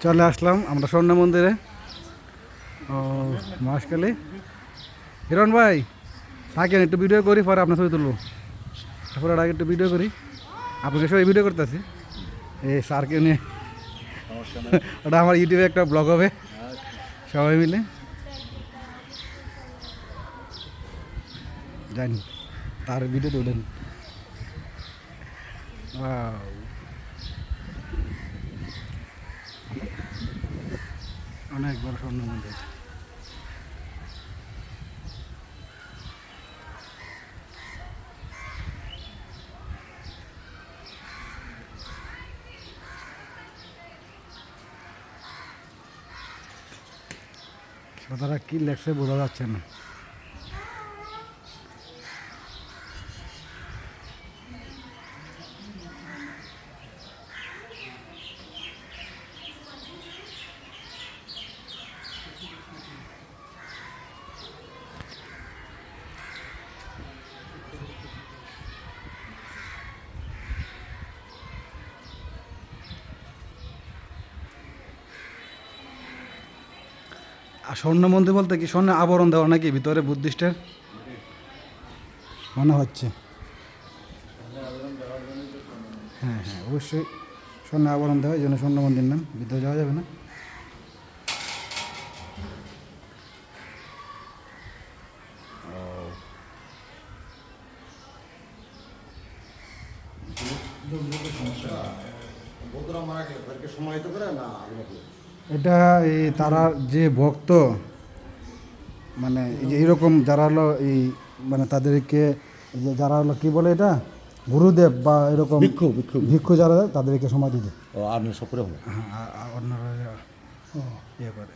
চলে আসলাম আমরা স্বর্ণ মন্দিরে। ও মহাশকালী হিরণ ভাই থাকেন, একটু ভিডিও করি, পরে আপনার ছবি তুলবো। তারপরে আগে একটু ভিডিও করি, আপনাকে সবাই ভিডিও করতেছি এই স্যারকে নিয়ে। ওটা আমার ইউটিউবে একটা ব্লগ হবে, সবাই মিলে জানি তার ভিডিও তুলেন। অনেক বড় স্বর্ণ মন্দির। কথাটা কি লেখছে বোঝা যাচ্ছে না। আর স্বর্ণ মন্দির বলতে কি স্বর্ণের আবরণ দেওয়া নাকি ভিতরে বুদ্ধিস্টের মনে হচ্ছে। হ্যাঁ হ্যাঁ অবশ্যই স্বর্ণের আবরণ দেওয়া, এই জন্য স্বর্ণ মন্দির নাম। ভিতরে যাওয়া যাবে না। এটা এই তারা যে ভক্ত, মানে এই যে এইরকম যারা হলো এই মানে তাদেরকে যে যারা হলো কি বলে এটা গুরুদেব বা এরকম ভিক্ষু ভিক্ষু ভিক্ষু যারা তাদেরকে সমাধি দেয়। আর সপরে হলো হ্যাঁ, অন্যরা ইয়ে করে।